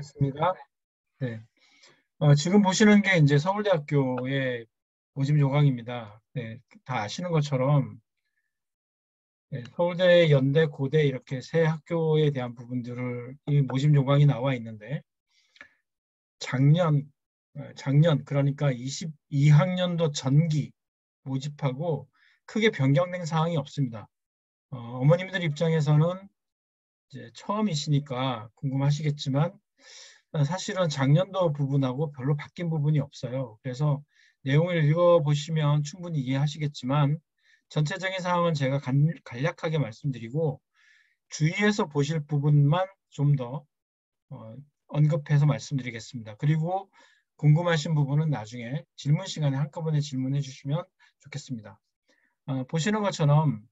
있습니다. 네. 지금 보시는 게 이제 서울대학교의 모집 요강입니다. 네, 다 아시는 것처럼 네, 서울대, 연대, 고대 이렇게 세 학교에 대한 부분들을 이 모집 요강이 나와 있는데 작년 그러니까 22학년도 전기 모집하고 크게 변경된 사항이 없습니다. 어머님들 입장에서는 이제 처음이시니까 궁금하시겠지만 사실은 작년도 부분하고 별로 바뀐 부분이 없어요. 그래서 내용을 읽어보시면 충분히 이해하시겠지만 전체적인 사항은 제가 간략하게 말씀드리고 주의해서 보실 부분만 좀 더 언급해서 말씀드리겠습니다. 그리고 궁금하신 부분은 나중에 질문 시간에 한꺼번에 질문해 주시면 좋겠습니다. 보시는 것처럼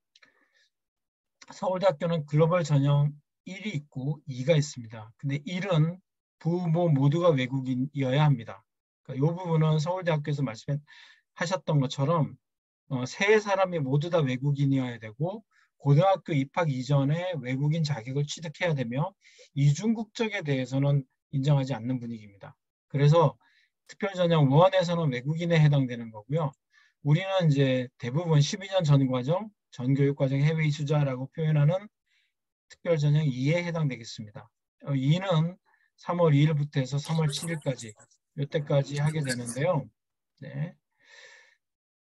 서울대학교는 글로벌 전형 1이 있고 2가 있습니다. 근데 1은 부모 모두가 외국인이어야 합니다. 그러니까 이 부분은 서울대학교에서 말씀하셨던 것처럼 세 사람이 모두 다 외국인이어야 되고 고등학교 입학 이전에 외국인 자격을 취득해야 되며 이중 국적에 대해서는 인정하지 않는 분위기입니다. 그래서 특별전형 1에서는 외국인에 해당되는 거고요. 우리는 이제 대부분 12년 전 과정, 전 교육과정 해외 이수자라고 표현하는 특별전형 2에 해당되겠습니다. 2는 3월 2일부터 해서 3월 7일까지 이때까지 하게 되는데요. 네.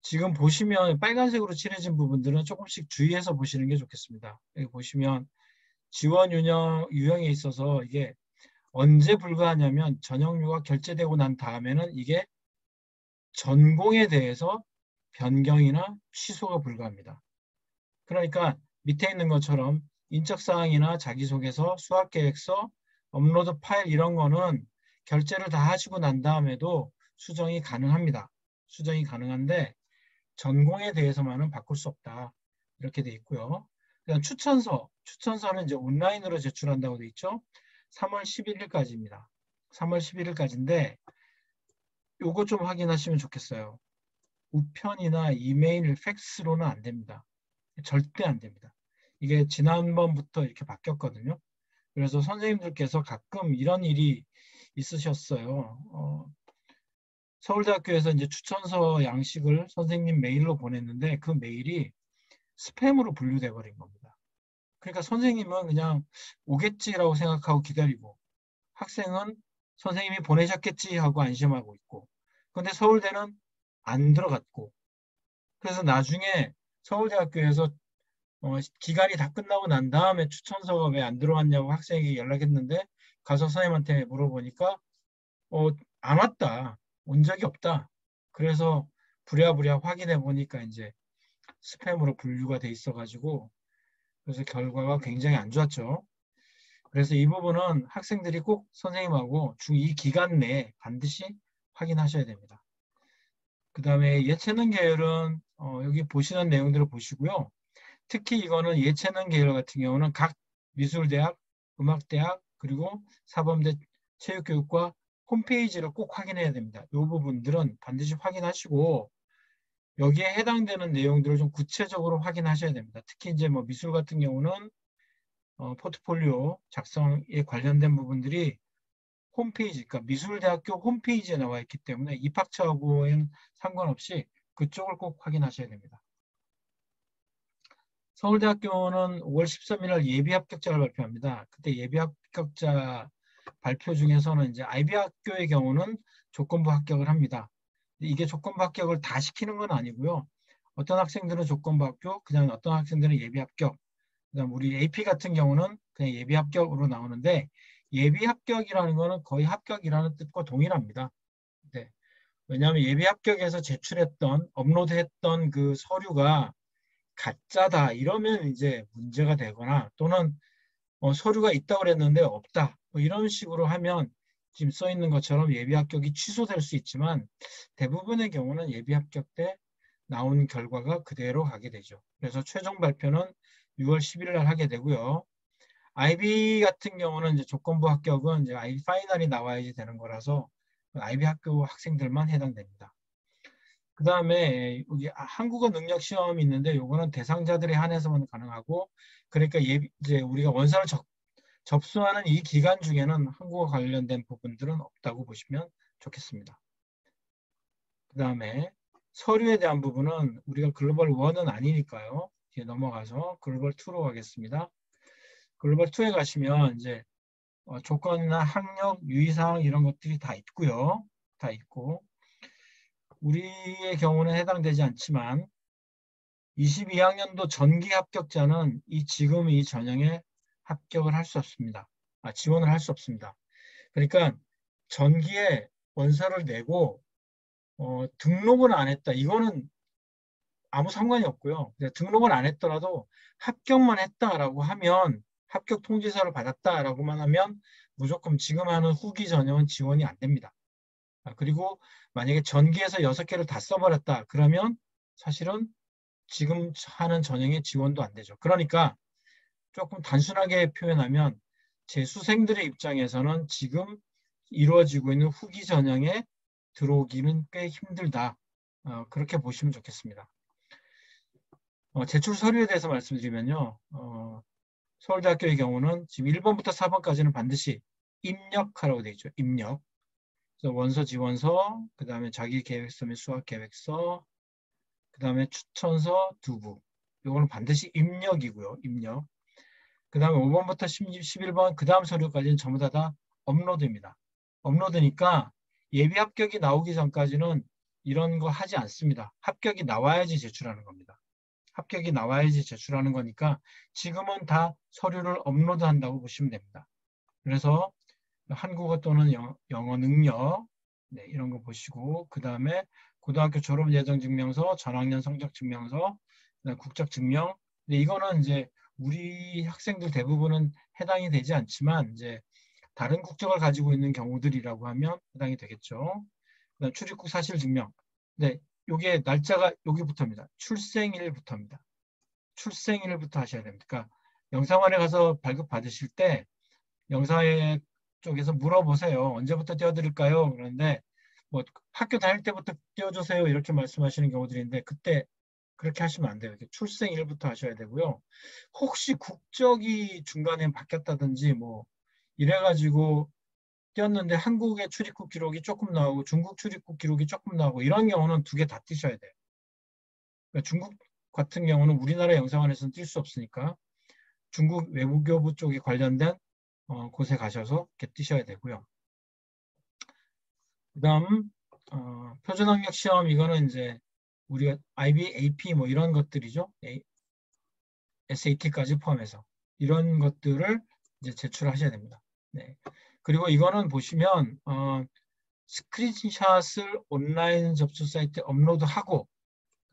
지금 보시면 빨간색으로 칠해진 부분들은 조금씩 주의해서 보시는 게 좋겠습니다. 여기 보시면 지원 유형에 있어서 이게 언제 불가하냐면 전형료가 결제되고 난 다음에는 이게 전공에 대해서 변경이나 취소가 불가합니다. 그러니까 밑에 있는 것처럼 인적사항이나 자기소개서, 수학계획서, 업로드 파일 이런 거는 결제를 다 하시고 난 다음에도 수정이 가능합니다. 수정이 가능한데 전공에 대해서만은 바꿀 수 없다. 이렇게 돼 있고요. 그다음 추천서는 이제 온라인으로 제출한다고 돼 있죠. 3월 11일까지입니다. 3월 11일까지인데 요거 좀 확인하시면 좋겠어요. 우편이나 이메일, 팩스로는 안 됩니다. 절대 안 됩니다. 이게 지난번부터 이렇게 바뀌었거든요. 그래서 선생님들께서 가끔 이런 일이 있으셨어요. 서울대학교에서 이제 추천서 양식을 선생님 메일로 보냈는데 그 메일이 스팸으로 분류돼 버린 겁니다. 그러니까 선생님은 그냥 오겠지라고 생각하고 기다리고 학생은 선생님이 보내셨겠지 하고 안심하고 있고 근데 서울대는 안 들어갔고 그래서 나중에 서울대학교에서 기간이 다 끝나고 난 다음에 추천서가 왜 안 들어왔냐고 학생에게 연락했는데 가서 선생님한테 물어보니까 안 왔다. 온 적이 없다. 그래서 부랴부랴 확인해 보니까 이제 스팸으로 분류가 돼 있어가지고 그래서 결과가 굉장히 안 좋았죠. 그래서 이 부분은 학생들이 꼭 선생님하고 중2 기간 내에 반드시 확인하셔야 됩니다. 그 다음에 예체능 계열은 여기 보시는 내용들을 보시고요. 특히 이거는 예체능 계열 같은 경우는 각 미술대학, 음악대학, 그리고 사범대 체육교육과 홈페이지를 꼭 확인해야 됩니다. 이 부분들은 반드시 확인하시고 여기에 해당되는 내용들을 좀 구체적으로 확인하셔야 됩니다. 특히 이제 뭐 미술 같은 경우는 포트폴리오 작성에 관련된 부분들이 홈페이지, 그러니까 미술대학교 홈페이지에 나와 있기 때문에 입학처하고는 상관없이 그쪽을 꼭 확인하셔야 됩니다. 서울대학교는 5월 13일 날 예비 합격자를 발표합니다. 그때 예비 합격자 발표 중에서는 이제 IB 학교의 경우는 조건부 합격을 합니다. 이게 조건부 합격을 다 시키는 건 아니고요. 어떤 학생들은 조건부 합격, 그냥 어떤 학생들은 예비 합격. 그다음 우리 AP 같은 경우는 그냥 예비 합격으로 나오는데 예비 합격이라는 거는 거의 합격이라는 뜻과 동일합니다. 네. 왜냐하면 예비 합격에서 제출했던 업로드했던 그 서류가 가짜다 이러면 이제 문제가 되거나 또는 서류가 있다고 그랬는데 없다 뭐 이런 식으로 하면 지금 써 있는 것처럼 예비 합격이 취소될 수 있지만 대부분의 경우는 예비 합격 때 나온 결과가 그대로 가게 되죠. 그래서 최종 발표는 6월 11일 날 하게 되고요. IB 같은 경우는 이제 조건부 합격은 이제 IB 파이널이 나와야지 되는 거라서 IB 학교 학생들만 해당됩니다. 그 다음에 여기 한국어 능력 시험이 있는데 요거는 대상자들에 한해서만 가능하고 그러니까 이제 우리가 원서를 접수하는 이 기간 중에는 한국어 관련된 부분들은 없다고 보시면 좋겠습니다. 그 다음에 서류에 대한 부분은 우리가 글로벌 1은 아니니까요. 이제 넘어가서 글로벌 2로 가겠습니다. 글로벌 2에 가시면 이제 조건이나 학력, 유의사항 이런 것들이 다 있고요. 다 있고 우리의 경우는 해당되지 않지만 22학년도 전기 합격자는 지금 이 전형에 합격을 할 수 없습니다. 지원을 할 수 없습니다. 그러니까 전기에 원서를 내고 등록을 안 했다. 이거는 아무 상관이 없고요. 등록을 안 했더라도 합격만 했다라고 하면 합격 통지서를 받았다라고만 하면 무조건 지금 하는 후기 전형은 지원이 안 됩니다. 그리고 만약에 전기에서 6개를 다 써버렸다. 그러면 사실은 지금 하는 전형에 지원도 안 되죠. 그러니까 조금 단순하게 표현하면 재수생들의 입장에서는 지금 이루어지고 있는 후기 전형에 들어오기는 꽤 힘들다. 그렇게 보시면 좋겠습니다. 제출 서류에 대해서 말씀드리면요. 서울대학교의 경우는 지금 1번부터 4번까지는 반드시 입력하라고 되어 있죠. 입력. 그래서 원서 지원서, 그 다음에 자기계획서 및 수학계획서, 그 다음에 추천서 2부. 이거는 반드시 입력이고요. 입력. 그 다음에 5번부터 11번 그 다음 서류까지는 전부 다 업로드입니다. 업로드니까 예비 합격이 나오기 전까지는 이런 거 하지 않습니다. 합격이 나와야지 제출하는 겁니다. 합격이 나와야지 제출하는 거니까 지금은 다 서류를 업로드한다고 보시면 됩니다. 그래서 한국어 또는 영어 능력 이런 거 보시고 그 다음에 고등학교 졸업 예정 증명서, 전학년 성적 증명서, 국적 증명. 근데 이거는 이제 우리 학생들 대부분은 해당이 되지 않지만 이제 다른 국적을 가지고 있는 경우들이라고 하면 해당이 되겠죠. 그다음 출입국 사실 증명. 네, 요게 날짜가 여기부터입니다. 출생일부터입니다. 출생일부터 하셔야 됩니다. 그러니까 영사관에 가서 발급 받으실 때 영사회 쪽에서 물어보세요. 언제부터 띄워드릴까요? 그런데 뭐 학교 다닐 때부터 띄워주세요. 이렇게 말씀하시는 경우들인데 그때 그렇게 하시면 안 돼요. 이렇게 출생일부터 하셔야 되고요. 혹시 국적이 중간에 바뀌었다든지 뭐 이래가지고 띄었는데 한국의 출입국 기록이 조금 나오고 중국 출입국 기록이 조금 나오고 이런 경우는 2개 다 띄셔야 돼요. 그러니까 중국 같은 경우는 우리나라 영사관에서는 뛸 수 없으니까 중국 외무교부 쪽에 관련된 곳에 가셔서 이렇게 띄셔야 되고요. 그 다음 표준학력 시험 이거는 이제 우리가 IB, AP 뭐 이런 것들이죠. SAT까지 포함해서 이런 것들을 이제 제출하셔야 됩니다. 네. 그리고 이거는 보시면 스크린샷을 온라인 접수 사이트에 업로드하고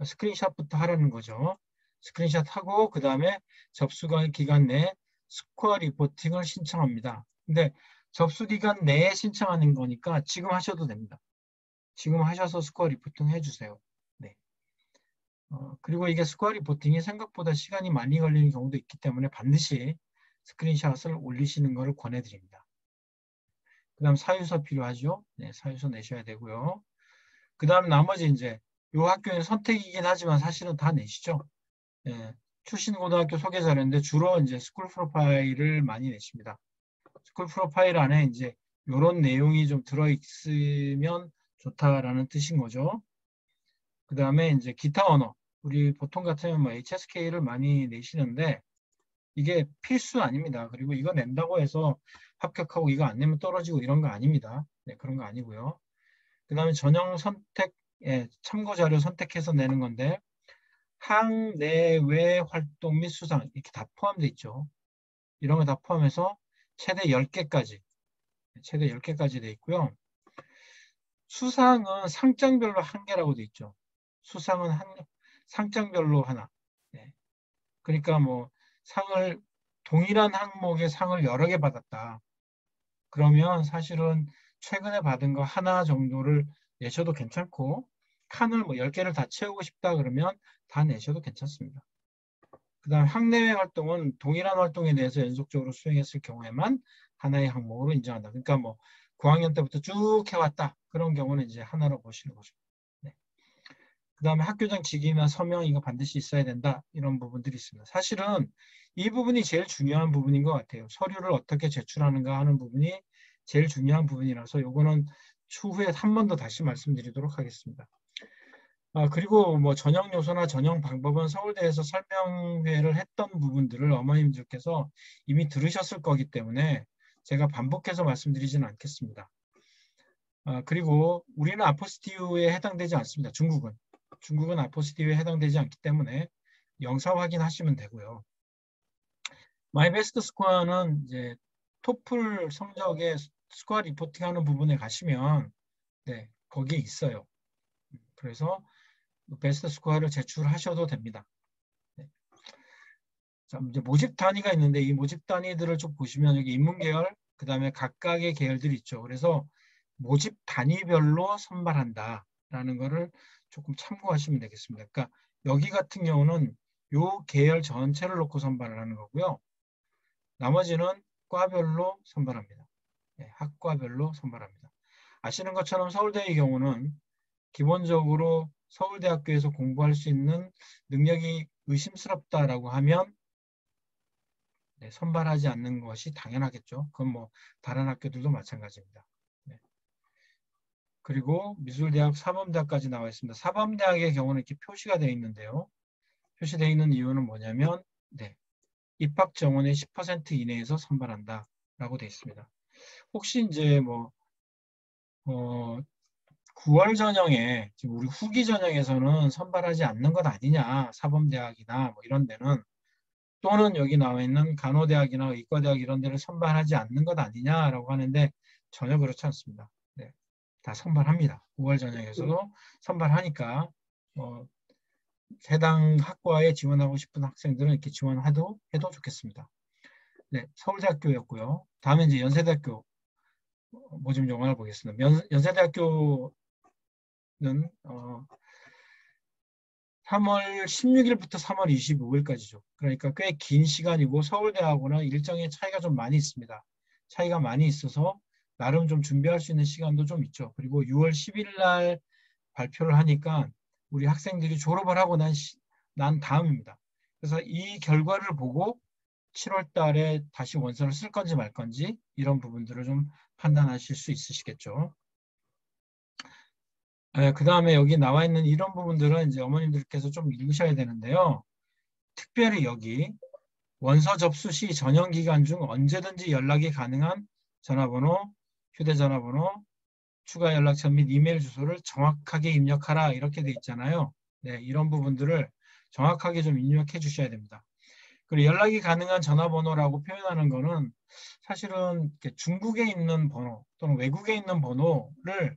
스크린샷부터 하라는 거죠. 스크린샷하고 그 다음에 접수 기간 내에 스코어 리포팅을 신청합니다. 근데 접수 기간 내에 신청하는 거니까 지금 하셔도 됩니다. 지금 하셔서 스코어 리포팅 해주세요. 네. 그리고 이게 스코어 리포팅이 생각보다 시간이 많이 걸리는 경우도 있기 때문에 반드시 스크린샷을 올리시는 것을 권해드립니다. 그 다음 사유서 필요하죠. 네, 사유서 내셔야 되고요. 그 다음 나머지 이제 이 학교는 선택이긴 하지만 사실은 다 내시죠. 네, 출신 고등학교 소개 자료인데 주로 이제 스쿨 프로파일을 많이 내십니다. 스쿨 프로파일 안에 이제 이런 내용이 좀 들어있으면 좋다라는 뜻인 거죠. 그 다음에 이제 기타 언어. 우리 보통 같으면 뭐 HSK를 많이 내시는데 이게 필수 아닙니다. 그리고 이거 낸다고 해서 합격하고 이거 안 내면 떨어지고 이런 거 아닙니다. 네, 그런 거 아니고요. 그 다음에 전형 선택, 참고 자료 선택해서 내는 건데 학, 내, 외 활동 및 수상 이렇게 다 포함되어 있죠. 이런 거 다 포함해서 최대 10개까지 최대 10개까지 되어 있고요. 수상은 상장별로 1개라고 되어 있죠. 수상은 상장별로 하나. 네. 그러니까 뭐 동일한 항목의 상을 여러 개 받았다. 그러면 사실은 최근에 받은 거 하나 정도를 내셔도 괜찮고 칸을 뭐 10개를 다 채우고 싶다 그러면 다 내셔도 괜찮습니다. 그 다음 학내외 활동은 동일한 활동에 대해서 연속적으로 수행했을 경우에만 하나의 항목으로 인정한다. 그러니까 뭐 9학년 때부터 쭉 해왔다. 그런 경우는 이제 하나로 보시는 거죠. 네. 그 다음에 학교장 직위나 서명 이거 반드시 있어야 된다. 이런 부분들이 있습니다. 사실은 이 부분이 제일 중요한 부분인 것 같아요. 서류를 어떻게 제출하는가 하는 부분이 제일 중요한 부분이라서 요거는 추후에 한 번 더 다시 말씀드리도록 하겠습니다. 그리고 뭐 전형 요소나 전형 방법은 서울대에서 설명회를 했던 부분들을 어머님들께서 이미 들으셨을 거기 때문에 제가 반복해서 말씀드리지는 않겠습니다. 그리고 우리는 아포스티유에 해당되지 않습니다. 중국은 아포스티유에 해당되지 않기 때문에 영사 확인하시면 되고요. 마이 베스트 스코어는 이제 토플 성적의 스코어 리포팅하는 부분에 가시면 네, 거기에 있어요. 그래서 베스트 스코어를 제출하셔도 됩니다. 네. 자, 이제 모집 단위가 있는데 이 모집 단위들을 좀 보시면 여기 인문계열, 그 다음에 각각의 계열들이 있죠. 그래서 모집 단위별로 선발한다라는 거를 조금 참고하시면 되겠습니다. 그러니까 여기 같은 경우는 요 계열 전체를 놓고 선발을 하는 거고요. 나머지는 과별로 선발합니다. 네, 학과별로 선발합니다. 아시는 것처럼 서울대의 경우는 기본적으로 서울대학교에서 공부할 수 있는 능력이 의심스럽다라고 하면 네, 선발하지 않는 것이 당연하겠죠. 그건 뭐 다른 학교들도 마찬가지입니다. 네. 그리고 미술대학, 사범대학까지 나와 있습니다. 사범대학의 경우는 이렇게 표시가 되어 있는데요. 표시되어 있는 이유는 뭐냐면 네, 입학 정원의 10% 이내에서 선발한다라고 되어 있습니다. 혹시 이제 뭐 9월 전형에 지금 우리 후기 전형에서는 선발하지 않는 것 아니냐, 사범대학이나 뭐 이런 데는, 또는 여기 나와 있는 간호대학이나 의과대학 이런 데를 선발하지 않는 것 아니냐라고 하는데 전혀 그렇지 않습니다. 네, 다 선발합니다. 9월 전형에서도 선발하니까 해당 학과에 지원하고 싶은 학생들은 이렇게 지원해도 좋겠습니다. 네, 서울대학교였고요. 다음에 이제 연세대학교 모집 요건을 보겠습니다. 연세대학교는 3월 16일부터 3월 25일까지죠. 그러니까 꽤 긴 시간이고 서울대하고는 일정의 차이가 좀 많이 있습니다. 차이가 많이 있어서 나름 좀 준비할 수 있는 시간도 좀 있죠. 그리고 6월 10일 날 발표를 하니까 우리 학생들이 졸업을 하고 난 다음입니다. 그래서 이 결과를 보고 7월 달에 다시 원서를 쓸 건지 말 건지 이런 부분들을 좀 판단하실 수 있으시겠죠. 그 다음에 여기 나와 있는 이런 부분들은 이제 어머님들께서 좀 읽으셔야 되는데요. 특별히 여기 원서 접수 시 전형 기간 중 언제든지 연락이 가능한 전화번호, 휴대전화번호, 추가 연락처 및 이메일 주소를 정확하게 입력하라 이렇게 돼 있잖아요. 네, 이런 부분들을 정확하게 좀 입력해 주셔야 됩니다. 그리고 연락이 가능한 전화번호라고 표현하는 거는 사실은 중국에 있는 번호 또는 외국에 있는 번호를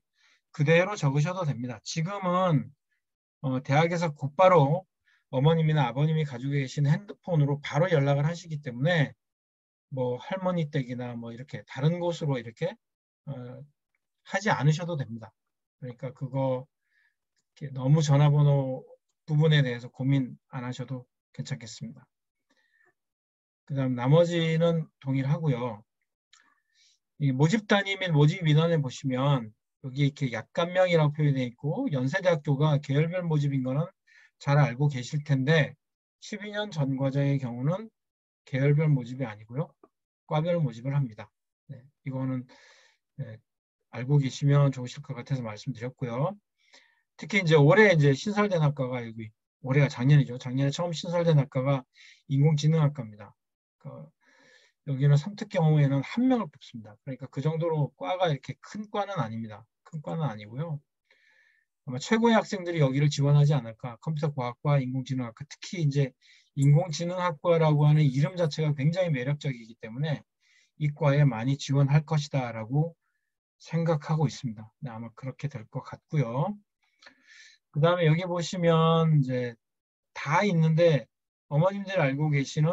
그대로 적으셔도 됩니다. 지금은 대학에서 곧바로 어머님이나 아버님이 가지고 계신 핸드폰으로 바로 연락을 하시기 때문에 뭐 할머니 댁이나 뭐 이렇게 다른 곳으로 이렇게 하지 않으셔도 됩니다. 그러니까 그거 너무 전화번호 부분에 대해서 고민 안 하셔도 괜찮겠습니다. 그 다음 나머지는 동일하고요. 이 모집 단위 및 모집 인원에 보시면 여기 이렇게 약간명이라고 표현되어 있고 연세대학교가 계열별 모집인 거는 잘 알고 계실 텐데 12년 전 과정의 경우는 계열별 모집이 아니고요. 과별 모집을 합니다. 네, 이거는 네, 알고 계시면 좋으실 것 같아서 말씀드렸고요. 특히 이제 올해 이제 신설된 학과가 여기 올해가 작년이죠. 작년에 처음 신설된 학과가 인공지능학과입니다. 여기는 선택 경우에는 한 명을 뽑습니다. 그러니까 그 정도로 과가 이렇게 큰 과는 아닙니다. 큰 과는 아니고요. 아마 최고의 학생들이 여기를 지원하지 않을까. 컴퓨터과학과 인공지능학과, 특히 이제 인공지능학과라고 하는 이름 자체가 굉장히 매력적이기 때문에 이 과에 많이 지원할 것이다라고 생각하고 있습니다. 네, 아마 그렇게 될 것 같고요. 그 다음에 여기 보시면 이제 다 있는데 어머님들 알고 계시는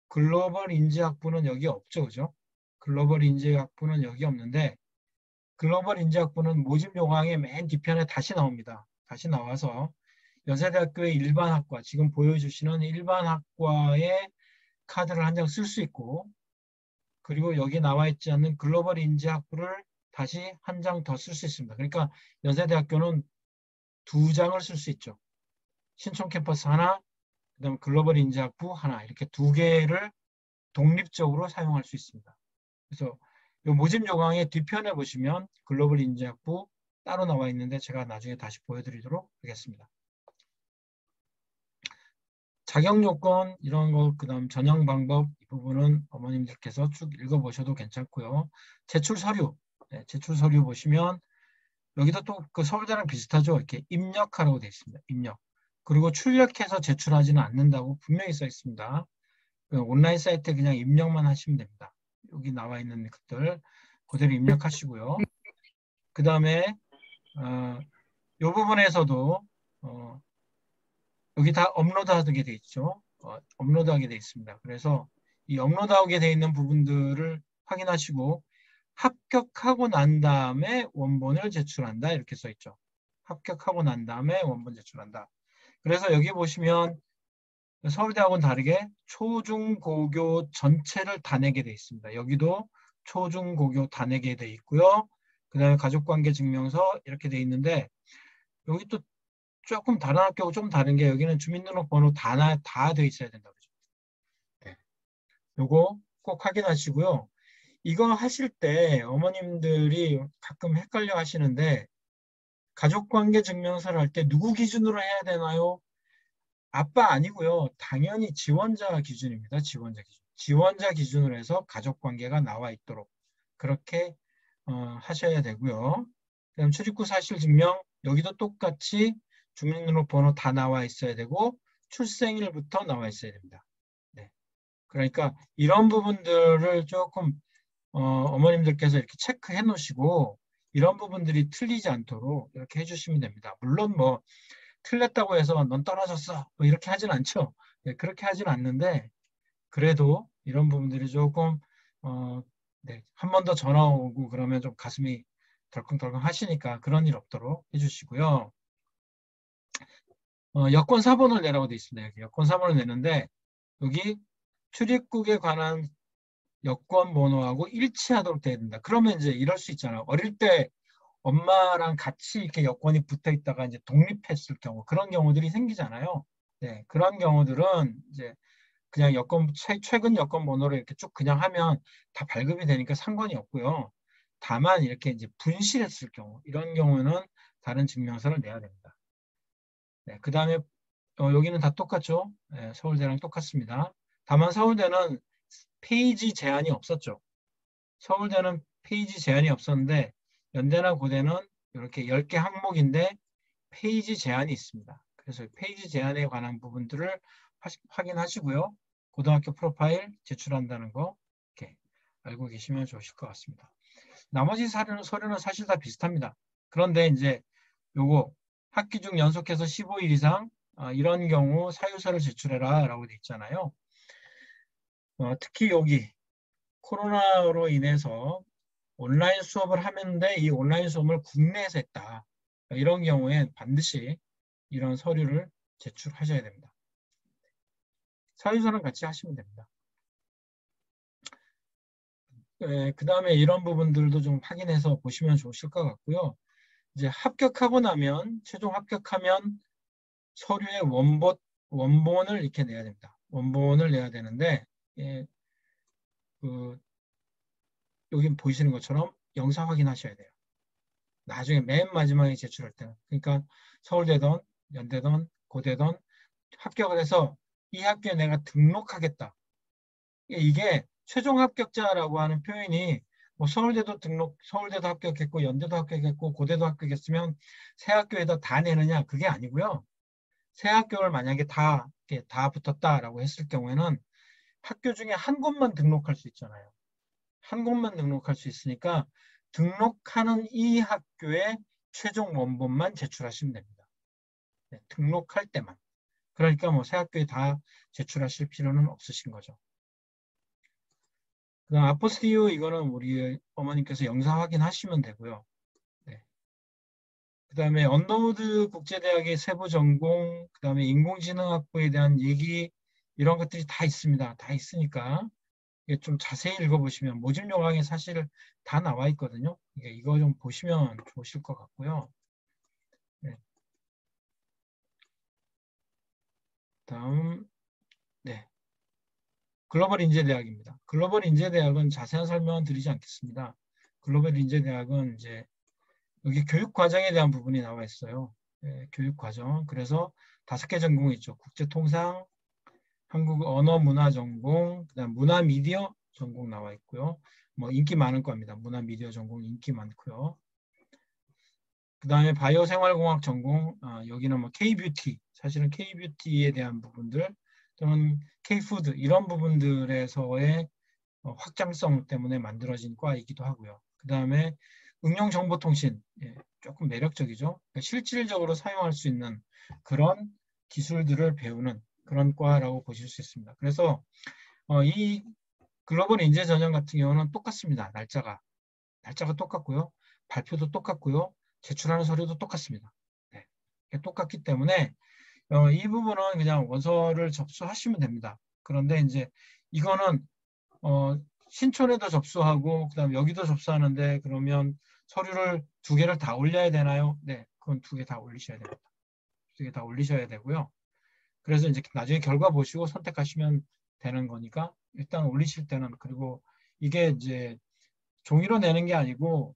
글로벌 인재학부는 여기 없죠, 그죠? 글로벌 인재학부는 여기 없는데 글로벌 인재학부는 모집 요강의 맨 뒤편에 다시 나옵니다. 다시 나와서 연세대학교의 일반학과, 지금 보여주시는 일반학과의 카드를 한 장 쓸 수 있고, 그리고 여기 나와 있지 않는 글로벌 인재학부를 다시 한 장 더 쓸 수 있습니다. 그러니까 연세대학교는 2장을 쓸 수 있죠. 신촌 캠퍼스 하나, 그다음 글로벌 인재학부 하나, 이렇게 2개를 독립적으로 사용할 수 있습니다. 그래서 이 모집 요강의 뒤편에 보시면 글로벌 인재학부 따로 나와 있는데 제가 나중에 다시 보여드리도록 하겠습니다. 자격 요건 이런 거, 그다음 전형 방법 이 부분은 어머님들께서 쭉 읽어보셔도 괜찮고요. 제출 서류, 제출 서류 보시면 여기도 또 그 서울대랑 비슷하죠. 이렇게 입력하라고 되어 있습니다. 입력. 그리고 출력해서 제출하지는 않는다고 분명히 써 있습니다. 온라인 사이트에 그냥 입력만 하시면 됩니다. 여기 나와 있는 것들 그대로 입력하시고요. 그 다음에 이 부분에서도 여기 다 업로드하게 돼 있죠. 업로드하게 돼 있습니다. 그래서 이 업로드하게 돼 있는 부분들을 확인하시고 합격하고 난 다음에 원본을 제출한다 이렇게 써 있죠. 합격하고 난 다음에 원본 제출한다. 그래서 여기 보시면 서울대하고는 다르게 초중고교 전체를 다 내게 돼 있습니다. 여기도 초중고교 다 내게 돼 있고요. 그 다음에 가족관계증명서 이렇게 돼 있는데 여기 또 조금 다른 학교하고 좀 다른 게 여기는 주민등록번호 다 돼 있어야 된다고 그러죠. 네. 요거 꼭 확인하시고요. 이거 하실 때 어머님들이 가끔 헷갈려 하시는데 가족관계증명서를 할 때 누구 기준으로 해야 되나요? 아빠 아니고요. 당연히 지원자 기준입니다. 지원자 기준. 지원자 기준으로 해서 가족관계가 나와 있도록 그렇게 하셔야 되고요. 그다음 출입구 사실증명 여기도 똑같이 주민등록번호 다 나와 있어야 되고 출생일부터 나와 있어야 됩니다. 네. 그러니까 이런 부분들을 조금 어머님들께서 이렇게 체크해 놓으시고 이런 부분들이 틀리지 않도록 이렇게 해주시면 됩니다. 물론 뭐 틀렸다고 해서 넌 떨어졌어 뭐 이렇게 하진 않죠. 네, 그렇게 하진 않는데 그래도 이런 부분들이 조금 네, 한 번 더 전화 오고 그러면 좀 가슴이 덜컹덜컹 하시니까 그런 일 없도록 해주시고요. 여권 사본을 내라고 되어 있습니다. 여기 여권 사본을 내는데 여기 출입국에 관한 여권 번호하고 일치하도록 돼야 된다. 그러면 이제 이럴 수 있잖아요. 어릴 때 엄마랑 같이 이렇게 여권이 붙어 있다가 이제 독립했을 경우 그런 경우들이 생기잖아요. 네, 그런 경우들은 이제 그냥 여권 최근 여권 번호를 이렇게 쭉 그냥 하면 다 발급이 되니까 상관이 없고요. 다만 이렇게 이제 분실했을 경우 이런 경우는 다른 증명서를 내야 됩니다. 네, 그 다음에 여기는 다 똑같죠. 네, 서울대랑 똑같습니다. 다만 서울대는 페이지 제한이 없었죠. 서울대는 페이지 제한이 없었는데 연대나 고대는 이렇게 10개 항목인데 페이지 제한이 있습니다. 그래서 페이지 제한에 관한 부분들을 확인하시고요. 고등학교 프로파일 제출한다는 거 이렇게 알고 계시면 좋으실 것 같습니다. 나머지 서류는 사실 다 비슷합니다. 그런데 이제 요거 학기 중 연속해서 15일 이상 이런 경우 사유서를 제출해라 라고 돼 있잖아요. 특히 여기 코로나로 인해서 온라인 수업을 하는데 이 온라인 수업을 국내에서 했다. 이런 경우엔 반드시 이런 서류를 제출하셔야 됩니다. 사유서는 같이 하시면 됩니다. 그 다음에 이런 부분들도 좀 확인해서 보시면 좋으실 것 같고요. 이제 합격하고 나면, 최종 합격하면 서류의 원본을 이렇게 내야 됩니다. 원본을 내야 되는데, 예, 여기 보이시는 것처럼 영상 확인하셔야 돼요. 나중에 맨 마지막에 제출할 때는. 그러니까 서울대든 연대든 고대든 합격을 해서 이 학교에 내가 등록하겠다. 이게 최종 합격자라고 하는 표현이 뭐 서울대도 합격했고 연대도 합격했고 고대도 합격했으면 새 학교에다 다 내느냐 그게 아니고요. 새 학교를 만약에 다 붙었다라고 했을 경우에는 학교 중에 한 곳만 등록할 수 있잖아요. 한 곳만 등록할 수 있으니까 등록하는 이 학교의 최종 원본만 제출하시면 됩니다. 네, 등록할 때만. 그러니까 뭐 새 학교에 다 제출하실 필요는 없으신 거죠. 그다음 아포스티유 이거는 우리 어머님께서 영상 확인하시면 되고요. 네. 그다음에 언더우드 국제대학의 세부 전공, 그다음에 인공지능학부에 대한 얘기 이런 것들이 다 있습니다. 다 있으니까 이게 좀 자세히 읽어보시면 모집 요강에 사실 다 나와 있거든요. 이거 좀 보시면 좋으실 것 같고요. 네. 다음, 네. 글로벌 인재대학입니다. 글로벌 인재대학은 자세한 설명은 드리지 않겠습니다. 글로벌 인재대학은 이제 여기 교육 과정에 대한 부분이 나와 있어요. 네, 교육 과정. 그래서 5개 전공이 있죠. 국제통상, 한국 언어 문화 전공, 그다음 문화 미디어 전공 나와 있고요. 뭐 인기 많은 과입니다. 문화 미디어 전공 인기 많고요. 그다음에 바이오 생활공학 전공, 여기는 뭐 K-뷰티, 사실은 K-뷰티에 대한 부분들 또는 K-푸드 이런 부분들에서의 확장성 때문에 만들어진 과이기도 하고요. 그다음에 응용정보통신, 예, 조금 매력적이죠. 그러니까 실질적으로 사용할 수 있는 그런 기술들을 배우는 그런 과라고 보실 수 있습니다. 그래서 이 글로벌 인재 전형 같은 경우는 똑같습니다. 날짜가 똑같고요. 발표도 똑같고요. 제출하는 서류도 똑같습니다. 네. 똑같기 때문에 이 부분은 그냥 원서를 접수하시면 됩니다. 그런데 이제 이거는 신촌에도 접수하고 그다음 여기도 접수하는데 그러면 서류를 2개를 다 올려야 되나요? 네, 그건 2개 다 올리셔야 됩니다. 2개 다 올리셔야 되고요. 그래서 이제 나중에 결과 보시고 선택하시면 되는 거니까 일단 올리실 때는 그리고 이게 이제 종이로 내는 게 아니고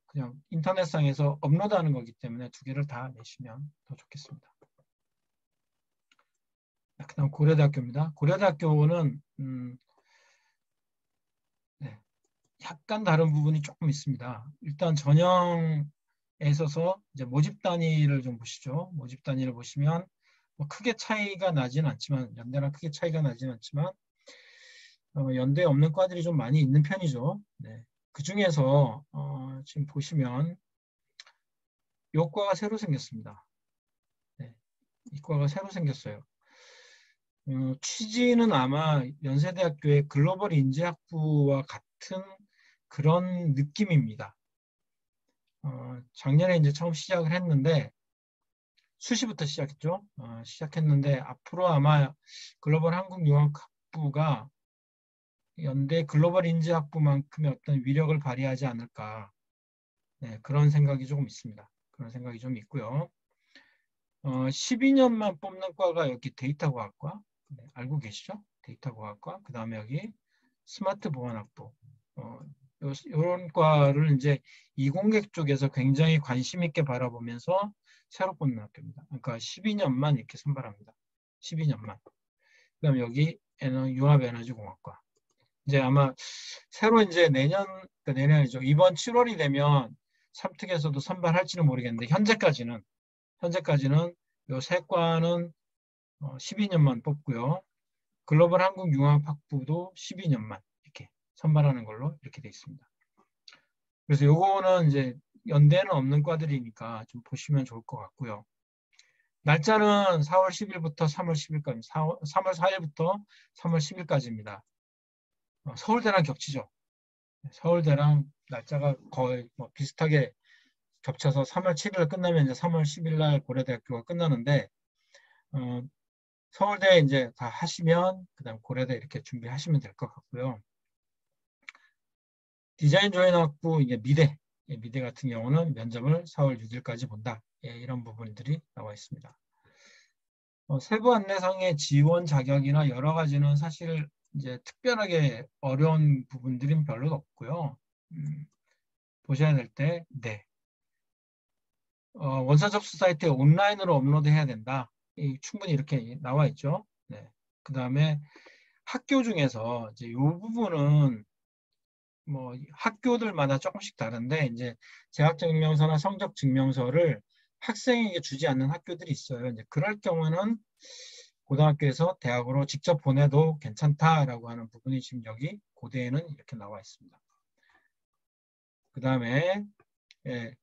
그냥 인터넷상에서 업로드하는 거기 때문에 2개를 다 내시면 더 좋겠습니다. 그다음 고려대학교입니다. 고려대학교는 네, 약간 다른 부분이 조금 있습니다. 일단 전형에 있어서 이제 모집 단위를 좀 보시죠. 모집 단위를 보시면 뭐 크게 차이가 나지는 않지만 연대랑 크게 차이가 나지는 않지만 연대에 없는 과들이 좀 많이 있는 편이죠. 네. 그 중에서 지금 보시면 이 과가 새로 생겼습니다. 네. 이 과가 새로 생겼어요. 취지는 아마 연세대학교의 글로벌 인재학부와 같은 그런 느낌입니다. 작년에 이제 처음 시작을 했는데 수시부터 시작했죠. 시작했는데 앞으로 아마 글로벌 한국융합학부가 연대 글로벌 인재학부만큼의 어떤 위력을 발휘하지 않을까. 네, 그런 생각이 조금 있습니다. 그런 생각이 좀 있고요. 12년만 뽑는 과가 여기 데이터과학과, 네, 알고 계시죠? 데이터과학과, 그 다음에 여기 스마트 보안학부. 이런 과를 이제 이공계 쪽에서 굉장히 관심 있게 바라보면서 새로 뽑는 학교입니다. 그러니까 12년만 이렇게 선발합니다. 12년만. 그 다음에 여기 융합에너지공학과. 이제 아마 새로 이제 내년이죠. 이번 7월이 되면 삼특에서도 선발할지는 모르겠는데 현재까지는 요 세 과는 12년만 뽑고요. 글로벌 한국융합학부도 12년만 이렇게 선발하는 걸로 이렇게 돼 있습니다. 그래서 요거는 이제 연대는 없는 과들이니까 좀 보시면 좋을 것 같고요. 날짜는 4월 10일부터 3월 10일까지, 3월 4일부터 3월 10일까지입니다. 서울대랑 겹치죠. 서울대랑 날짜가 거의 뭐 비슷하게 겹쳐서 3월 7일 끝나면 이제 3월 10일 날 고려대학교가 끝나는데 서울대 이제 다 하시면 그다음 고려대 이렇게 준비하시면 될 것 같고요. 디자인 조연학부 이게 미대 같은 경우는 면접을 4월 6일까지 본다. 예, 이런 부분들이 나와 있습니다. 세부 안내상의 지원 자격이나 여러 가지는 사실 이제 특별하게 어려운 부분들은 별로 없고요. 보셔야 될 때, 네. 원서 접수 사이트에 온라인으로 업로드해야 된다. 충분히 이렇게 나와 있죠. 네. 그 다음에 학교 중에서 이제 이 부분은 뭐 학교들마다 조금씩 다른데 이제 재학증명서나 성적증명서를 학생에게 주지 않는 학교들이 있어요. 이제 그럴 경우는 고등학교에서 대학으로 직접 보내도 괜찮다라고 하는 부분이 지금 여기 고대에는 이렇게 나와 있습니다. 그 다음에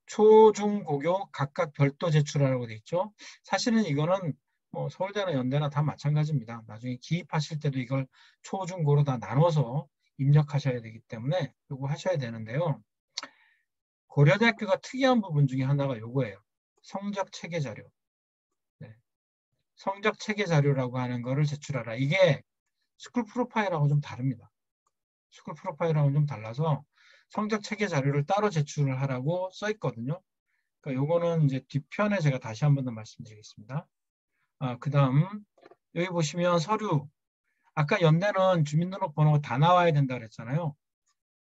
초, 중, 고교 각각 별도 제출하라고 돼 있죠. 사실은 이거는 뭐 서울대나 연대나 다 마찬가지입니다. 나중에 기입하실 때도 이걸 초, 중, 고로 다 나눠서 입력하셔야 되기 때문에 이거 하셔야 되는데요. 고려대학교가 특이한 부분 중에 하나가 이거예요. 성적 체계 자료. 네. 성적 체계 자료라고 하는 거를 제출하라. 이게 스쿨 프로파일하고 좀 다릅니다. 스쿨 프로파일하고 좀 달라서 성적 체계 자료를 따로 제출을 하라고 써 있거든요. 그러니까 요거는 이제 뒤편에 제가 다시 한 번 더 말씀드리겠습니다. 그 다음 여기 보시면 서류. 아까 연대는 주민등록번호가 다 나와야 된다 그랬잖아요.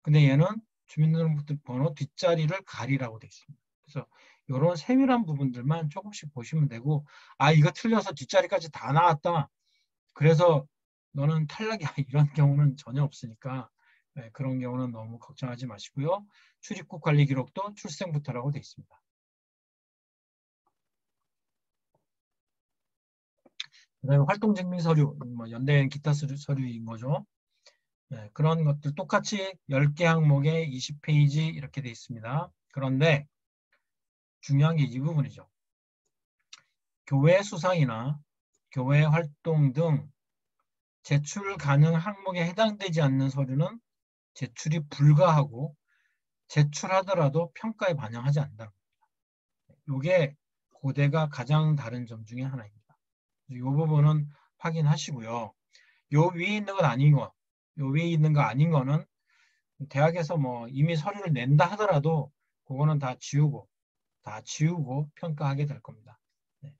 근데 얘는 주민등록번호 뒷자리를 가리라고 돼 있습니다. 그래서 이런 세밀한 부분들만 조금씩 보시면 되고, 아, 이거 틀려서 뒷자리까지 다 나왔다. 그래서 너는 탈락이야. 이런 경우는 전혀 없으니까 네, 그런 경우는 너무 걱정하지 마시고요. 출입국 관리 기록도 출생부터라고 돼 있습니다. 그다음에 활동증명 서류, 뭐 연대행 기타 서류인 거죠. 네, 그런 것들 똑같이 10개 항목에 20페이지 이렇게 돼 있습니다. 그런데 중요한 게 이 부분이죠. 교회 수상이나 교회 활동 등 제출 가능 항목에 해당되지 않는 서류는 제출이 불가하고 제출하더라도 평가에 반영하지 않는다. 이게 고대가 가장 다른 점 중에 하나입니다. 이 부분은 확인하시고요. 요 위에 있는 건 아닌 거, 요 위에 있는 거 아닌 거는 대학에서 뭐 이미 서류를 낸다 하더라도 그거는 다 지우고 평가하게 될 겁니다. 네.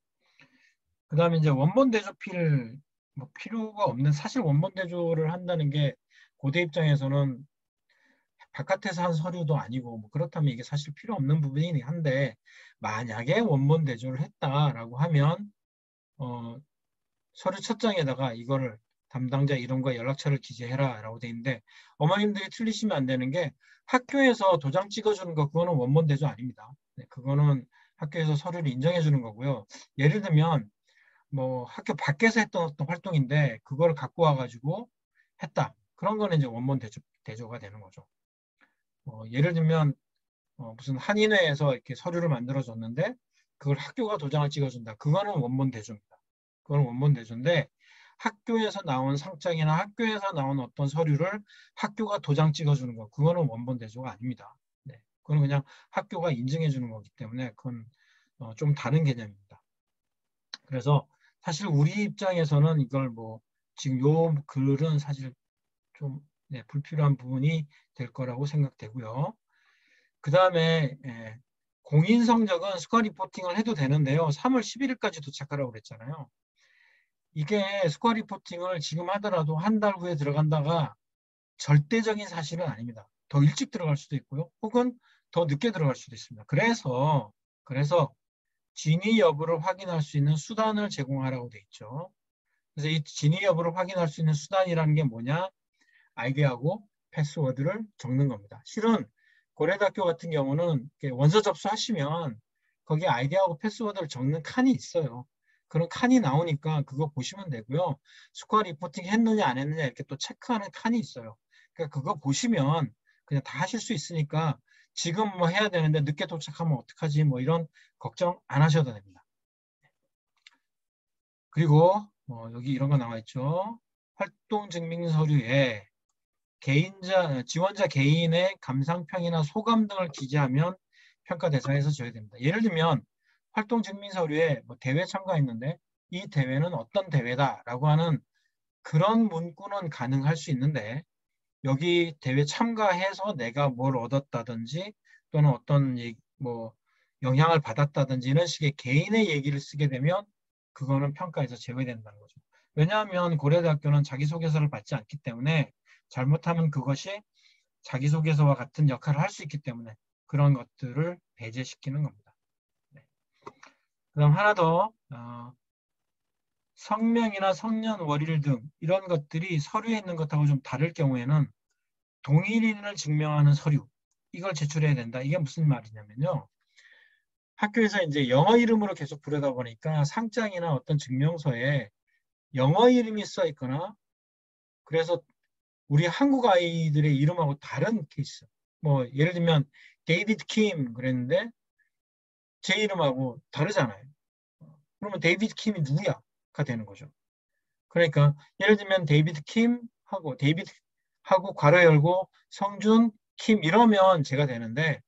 그 다음에 이제 원본 대조필 뭐 필요가 없는, 사실 원본 대조를 한다는 게 고대 입장에서는 바깥에서 한 서류도 아니고 뭐 그렇다면 이게 사실 필요 없는 부분이긴 한데, 만약에 원본 대조를 했다라고 하면 서류 첫 장에다가 이거를 담당자 이름과 연락처를 기재해라 라고 돼 있는데, 어머님들이 틀리시면 안 되는 게 학교에서 도장 찍어주는 거 그거는 원본 대조 아닙니다. 네, 그거는 학교에서 서류를 인정해 주는 거고요. 예를 들면 뭐 학교 밖에서 했던 어떤 활동인데 그걸 갖고 와가지고 했다. 그런 거는 이제 원본 대조가 되는 거죠. 예를 들면 무슨 한인회에서 이렇게 서류를 만들어 줬는데 그걸 학교가 도장을 찍어준다. 그거는 원본 대조입니다. 그건 원본 대조인데, 학교에서 나온 상장이나 학교에서 나온 어떤 서류를 학교가 도장 찍어주는 거, 그거는 원본 대조가 아닙니다. 네, 그건 그냥 학교가 인증해 주는 거기 때문에 그건 좀 다른 개념입니다. 그래서 사실 우리 입장에서는 이걸 뭐 지금 요 글은 사실 좀 네, 불필요한 부분이 될 거라고 생각되고요. 그 다음에 공인 성적은 스코어 리포팅을 해도 되는데요. 3월 11일까지 도착하라고 그랬잖아요. 이게 스코어 리포팅을 지금 하더라도 한 달 후에 들어간다가 절대적인 사실은 아닙니다. 더 일찍 들어갈 수도 있고요. 혹은 더 늦게 들어갈 수도 있습니다. 그래서 진위 여부를 확인할 수 있는 수단을 제공하라고 돼 있죠. 그래서 이 진위 여부를 확인할 수 있는 수단이라는 게 뭐냐? 아이디하고 패스워드를 적는 겁니다. 실은 고려대학교 같은 경우는 원서 접수하시면 거기에 아이디하고 패스워드를 적는 칸이 있어요. 그런 칸이 나오니까 그거 보시면 되고요. 스코어 리포팅 했느냐 안 했느냐 이렇게 또 체크하는 칸이 있어요. 그러니까 그거 보시면 그냥 다 하실 수 있으니까 지금 뭐 해야 되는데 늦게 도착하면 어떡하지 뭐 이런 걱정 안 하셔도 됩니다. 그리고 여기 이런 거 나와 있죠. 활동 증명 서류에 지원자 개인의 감상평이나 소감 등을 기재하면 평가 대상에서 제외됩니다. 예를 들면 활동 증명 서류에 뭐 대회 참가했는데 이 대회는 어떤 대회다라고 하는 그런 문구는 가능할 수 있는데, 여기 대회 참가해서 내가 뭘 얻었다든지 또는 어떤 뭐 영향을 받았다든지 이런 식의 개인의 얘기를 쓰게 되면 그거는 평가에서 제외된다는 거죠. 왜냐하면 고려대학교는 자기소개서를 받지 않기 때문에 잘못하면 그것이 자기소개서와 같은 역할을 할 수 있기 때문에 그런 것들을 배제시키는 겁니다. 네. 그다음 하나 더, 성명이나 성년월일 등 이런 것들이 서류에 있는 것하고 좀 다를 경우에는 동일인을 증명하는 서류, 이걸 제출해야 된다. 이게 무슨 말이냐면요. 학교에서 이제 영어 이름으로 계속 부르다 보니까 상장이나 어떤 증명서에 영어 이름이 써 있거나, 그래서 우리 한국 아이들의 이름하고 다른 케이스. 뭐 예를 들면 데이비드 킴 그랬는데 제 이름하고 다르잖아요. 그러면 데이비드 킴이 누구야?가 되는 거죠. 그러니까 예를 들면 데이비드 킴 하고 데이비드 하고 괄호 열고 성준 킴 이러면 제가 되는데,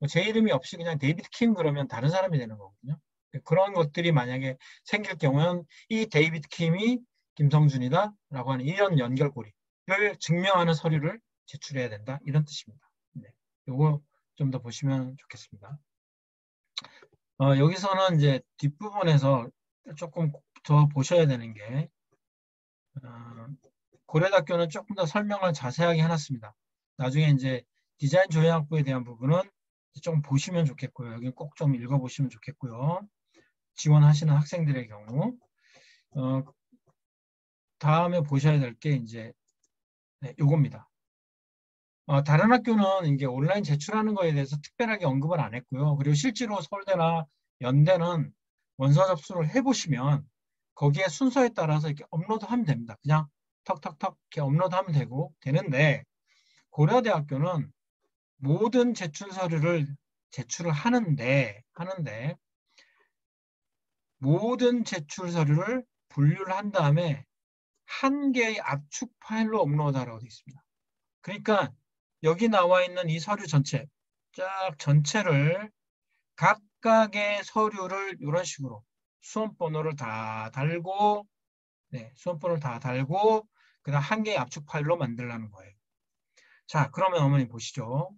제 이름이 없이 그냥 데이비드 킴 그러면 다른 사람이 되는 거거든요. 그런 것들이 만약에 생길 경우는 이 데이비드 킴이 김성준이다라고 하는 이런 연결고리를 증명하는 서류를 제출해야 된다, 이런 뜻입니다. 네. 요거 좀 더 보시면 좋겠습니다. 여기서는 이제 뒷부분에서 조금 더 보셔야 되는 게 고려대학교는 조금 더 설명을 자세하게 해놨습니다. 나중에 이제 디자인 조형학부에 대한 부분은 좀 보시면 좋겠고요. 여기 꼭 좀 읽어보시면 좋겠고요. 지원하시는 학생들의 경우. 다음에 보셔야 될 게 이제 요겁니다. 다른 학교는 이게 온라인 제출하는 거에 대해서 특별하게 언급을 안 했고요. 그리고 실제로 서울대나 연대는 원서 접수를 해보시면 거기에 순서에 따라서 이렇게 업로드하면 됩니다. 그냥 턱턱턱 이렇게 업로드하면 되는데 고려대학교는 모든 제출 서류를 제출을 하는데 모든 제출 서류를 분류를 한 다음에 한 개의 압축 파일로 업로드하라고 되어 있습니다. 그러니까 여기 나와 있는 이 서류 전체, 쫙 전체를 각각의 서류를 이런 식으로 수험번호를 다 달고, 수험번호를 다 달고, 그다음 한 개의 압축 파일로 만들라는 거예요. 자, 그러면 어머니 보시죠.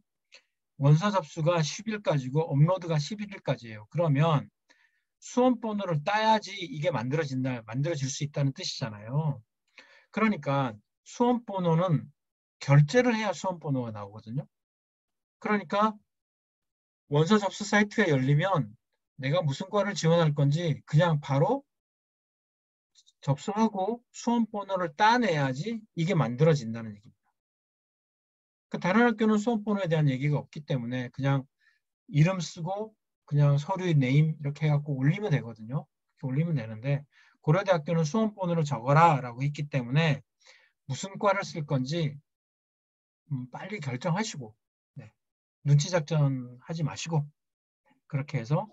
원서 접수가 10일까지고 업로드가 11일까지예요. 그러면 수험번호를 따야지 이게 만들어질 수 있다는 뜻이잖아요. 그러니까 수험번호는 결제를 해야 수험번호가 나오거든요. 그러니까 원서 접수 사이트가 열리면 내가 무슨 과를 지원할 건지 그냥 바로 접수하고 수험번호를 따내야지 이게 만들어진다는 얘기입니다. 그 다른 학교는 수험번호에 대한 얘기가 없기 때문에 그냥 이름 쓰고 그냥 서류의 네임 이렇게 해갖고 올리면 되거든요. 올리면 되는데 고려대학교는 수험번호를 적어라 라고 했기 때문에 무슨 과를 쓸 건지 빨리 결정하시고 눈치 작전 하지 마시고 그렇게 해서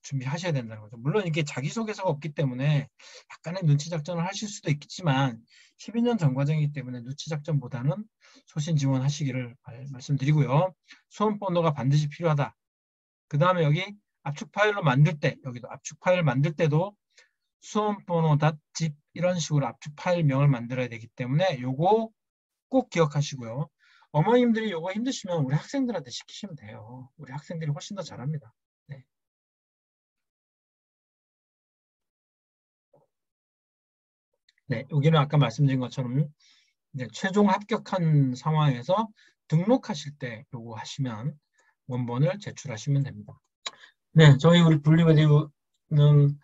준비하셔야 된다는 거죠. 물론 이게 자기소개서가 없기 때문에 약간의 눈치 작전을 하실 수도 있겠지만 12년 전 과정이기 때문에 눈치 작전보다는 소신 지원하시기를 말씀드리고요. 수험번호가 반드시 필요하다. 그 다음에 여기 압축 파일로 만들 때 여기도 압축 파일 만들 때도 수험번호.zip 이런 식으로 압축 파일명을 만들어야 되기 때문에 요거 꼭 기억하시고요. 어머님들이 요거 힘드시면 우리 학생들한테 시키시면 돼요. 우리 학생들이 훨씬 더 잘합니다. 네. 네, 여기는 아까 말씀드린 것처럼 이제 최종 합격한 상황에서 등록하실 때 요거 하시면 원본을 제출하시면 됩니다. 네, 저희 우리 블루베리는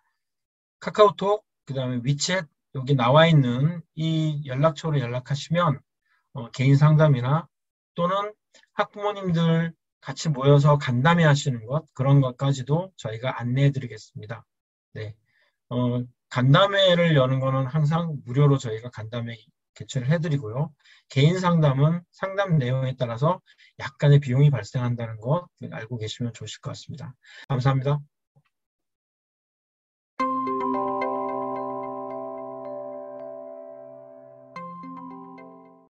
카카오톡, 그 다음에 위챗 여기 나와 있는 이 연락처로 연락하시면 개인 상담이나 또는 학부모님들 같이 모여서 간담회 하시는 것 그런 것까지도 저희가 안내해 드리겠습니다. 네. 간담회를 여는 거는 항상 무료로 저희가 간담회 개최를 해드리고요. 개인 상담은 상담 내용에 따라서 약간의 비용이 발생한다는 거 알고 계시면 좋으실 것 같습니다. 감사합니다.